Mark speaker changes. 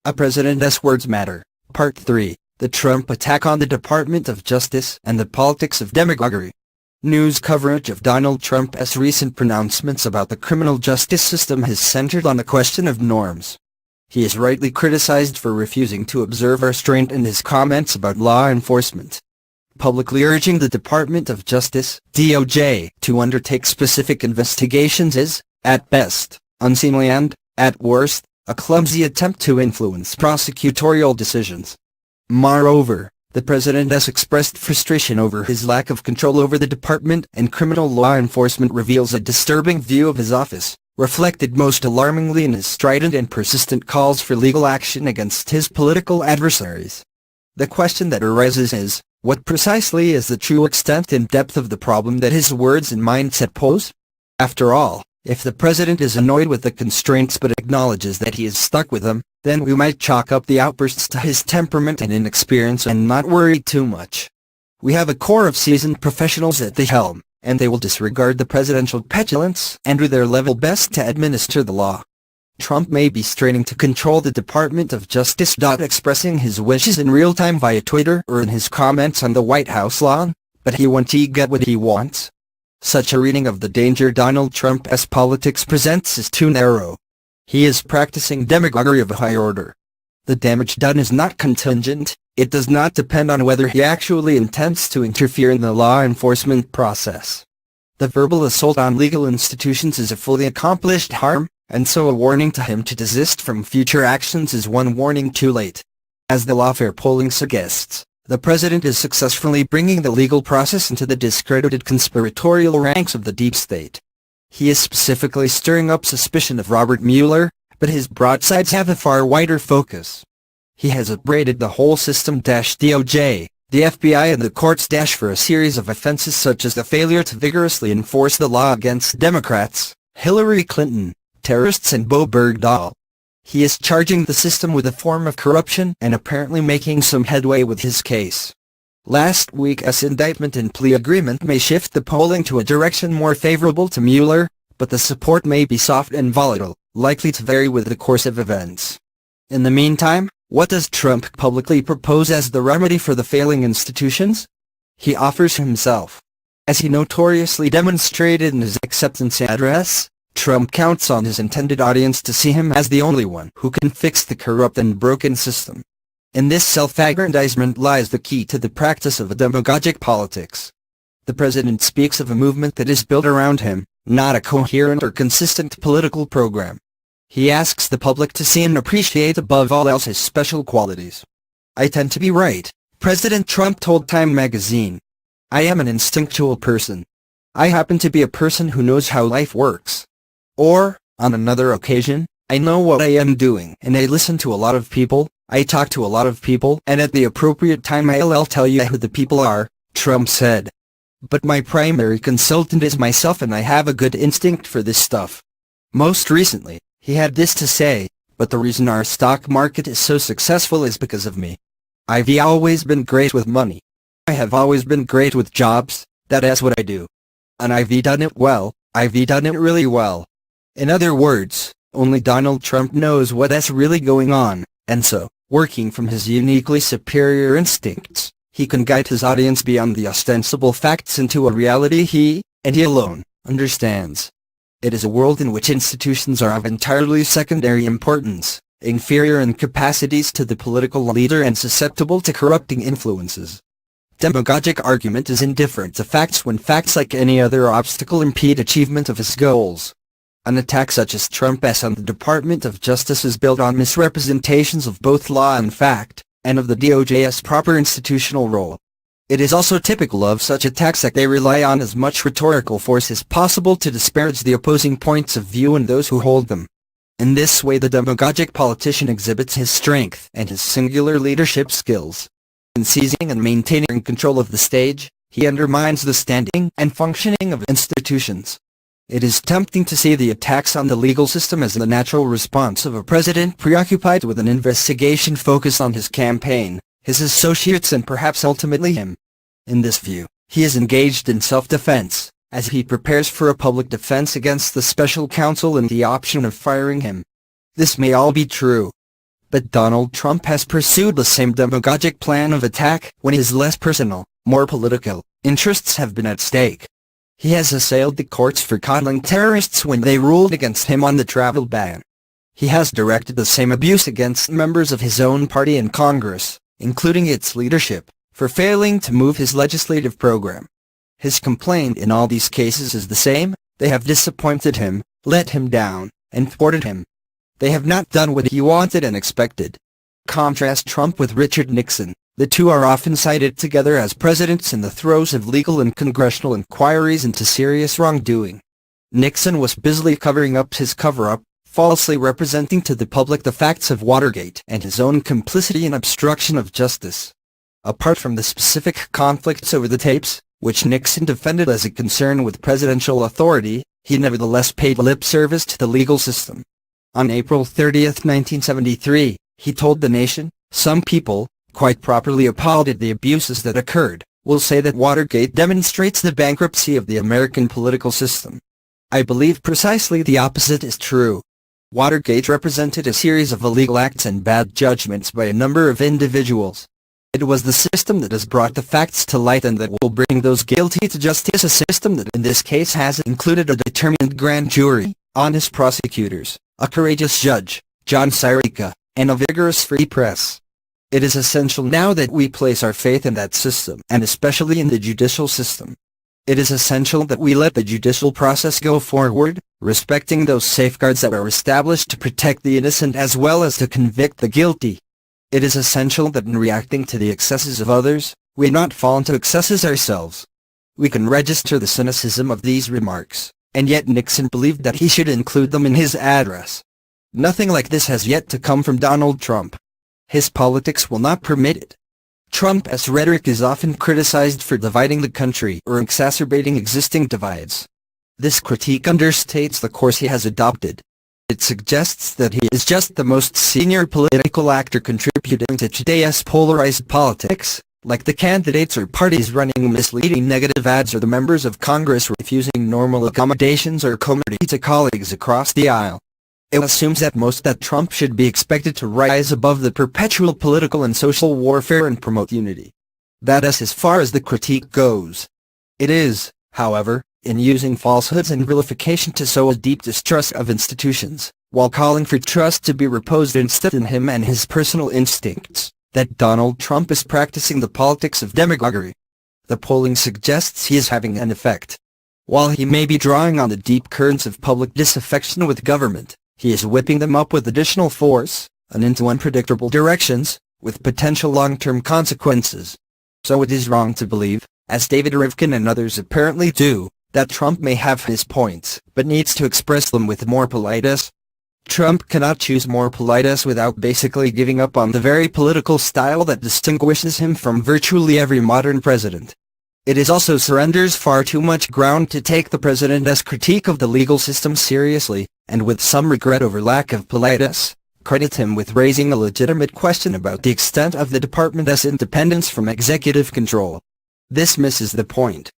Speaker 1: A President's Words Matter, Part 3, The Trump Attack on the Department of Justice and the Politics of Demagoguery. News coverage of Donald Trump's recent pronouncements about the criminal justice system has centered on the question of norms. He is rightly criticized for refusing to observe restraint in his comments about law enforcement, publicly urging the Department of Justice, DOJ, to undertake specific investigations is, at best, unseemly and, at worst, a clumsy attempt to influence prosecutorial decisions. Moreover, the president has expressed frustration over his lack of control over the department, and criminal law enforcement reveals a disturbing view of his office, reflected most alarmingly in his strident and persistent calls for legal action against his political adversaries. The question that arises is, what precisely is the true extent and depth of the problem that his words and mindset pose? After all, if the president is annoyed with the constraints but acknowledges that he is stuck with them, then we might chalk up the outbursts to his temperament and inexperience and not worry too much. We have a core of seasoned professionals at the helm, and they will disregard the presidential petulance and do their level best to administer the law. Trump may be straining to control the Department of Justice. Expressing his wishes in real time via Twitter or in his comments on the White House lawn, but he won't get what he wants. Such a reading of the danger Donald Trump's politics presents is too narrow. He is practicing demagoguery of a high order. The damage done is not contingent, it does not depend on whether he actually intends to interfere in the law enforcement process. The verbal assault on legal institutions is a fully accomplished harm, and so a warning to him to desist from future actions is one warning too late. As the lawfare polling suggests, the president is successfully bringing the legal process into the discredited conspiratorial ranks of the deep state. He is specifically stirring up suspicion of Robert Mueller, but his broadsides have a far wider focus. He has upbraided the whole system DOJ, the FBI and the courts for a series of offenses such as the failure to vigorously enforce the law against Democrats, Hillary Clinton, terrorists and Bowe Bergdahl. He is charging the system with a form of corruption and apparently making some headway with his case. Last week's indictment and plea agreement may shift the polling to a direction more favorable to Mueller, but the support may be soft and volatile, likely to vary with the course of events. In the meantime, what does Trump publicly propose as the remedy for the failing institutions? He offers himself. As he notoriously demonstrated in his acceptance address, Trump counts on his intended audience to see him as the only one who can fix the corrupt and broken system. In this self-aggrandizement lies the key to the practice of a demagogic politics. The president speaks of a movement that is built around him, not a coherent or consistent political program. He asks the public to see and appreciate above all else his special qualities. "I tend to be right," President Trump told Time magazine. "I am an instinctual person. I happen to be a person who knows how life works." Or, on another occasion, "I know what I am doing and I listen to a lot of people, I talk to a lot of people, and at the appropriate time I'll tell you who the people are," Trump said. "But my primary consultant is myself and I have a good instinct for this stuff." Most recently, he had this to say, "But the reason our stock market is so successful is because of me. I've always been great with money. I have always been great with jobs, that's what I do. And I've done it well, I've done it really well." In other words, only Donald Trump knows what's really going on, and so, working from his uniquely superior instincts, he can guide his audience beyond the ostensible facts into a reality he, and he alone, understands. It is a world in which institutions are of entirely secondary importance, inferior in capacities to the political leader and susceptible to corrupting influences. Demagogic argument is indifferent to facts when facts like any other obstacle impede achievement of his goals. An attack such as Trump's on the Department of Justice is built on misrepresentations of both law and fact, and of the DOJ's proper institutional role. It is also typical of such attacks that they rely on as much rhetorical force as possible to disparage the opposing points of view and those who hold them. In this way the demagogic politician exhibits his strength and his singular leadership skills. In seizing and maintaining control of the stage, he undermines the standing and functioning of institutions. It is tempting to see the attacks on the legal system as the natural response of a president preoccupied with an investigation focused on his campaign, his associates and perhaps ultimately him. In this view, he is engaged in self-defense, as he prepares for a public defense against the special counsel and the option of firing him. This may all be true. But Donald Trump has pursued the same demagogic plan of attack when his less personal, more political, interests have been at stake. He has assailed the courts for coddling terrorists when they ruled against him on the travel ban. He has directed the same abuse against members of his own party in Congress, including its leadership, for failing to move his legislative program. His complaint in all these cases is the same: they have disappointed him, let him down, and thwarted him. They have not done what he wanted and expected. Contrast Trump with Richard Nixon. The two are often cited together as presidents in the throes of legal and congressional inquiries into serious wrongdoing. Nixon was busily covering up his cover-up, falsely representing to the public the facts of Watergate and his own complicity in obstruction of justice. Apart from the specific conflicts over the tapes, which Nixon defended as a concern with presidential authority, he nevertheless paid lip service to the legal system. On April 30, 1973, he told the nation, "Some people, quite properly appalled at the abuses that occurred, will say that Watergate demonstrates the bankruptcy of the American political system. I believe precisely the opposite is true. Watergate represented a series of illegal acts and bad judgments by a number of individuals. It was the system that has brought the facts to light and that will bring those guilty to justice, a system that in this case has included a determined grand jury, honest prosecutors, a courageous judge, John Sirica, and a vigorous free press. It is essential now that we place our faith in that system, and especially in the judicial system. It is essential that we let the judicial process go forward, respecting those safeguards that are established to protect the innocent as well as to convict the guilty. It is essential that in reacting to the excesses of others, we not fall into excesses ourselves." We can register the cynicism of these remarks, and yet Nixon believed that he should include them in his address. Nothing like this has yet to come from Donald Trump. His politics will not permit it. Trump's rhetoric is often criticized for dividing the country or exacerbating existing divides. This critique understates the course he has adopted. It suggests that he is just the most senior political actor contributing to today's polarized politics, like the candidates or parties running misleading negative ads or the members of Congress refusing normal accommodations or courtesy to colleagues across the aisle. It assumes at most that Trump should be expected to rise above the perpetual political and social warfare and promote unity. That is as far as the critique goes. It is, however, in using falsehoods and vilification to sow a deep distrust of institutions, while calling for trust to be reposed instead in him and his personal instincts, that Donald Trump is practicing the politics of demagoguery. The polling suggests he is having an effect. While he may be drawing on the deep currents of public disaffection with government, he is whipping them up with additional force, and into unpredictable directions, with potential long-term consequences. So it is wrong to believe, as David Rivkin and others apparently do, that Trump may have his points, but needs to express them with more politeness. Trump cannot choose more politeness without basically giving up on the very political style that distinguishes him from virtually every modern president. It is also surrenders far too much ground to take the president's critique of the legal system seriously, and with some regret over lack of politeness, credit him with raising a legitimate question about the extent of the department's independence from executive control. This misses the point.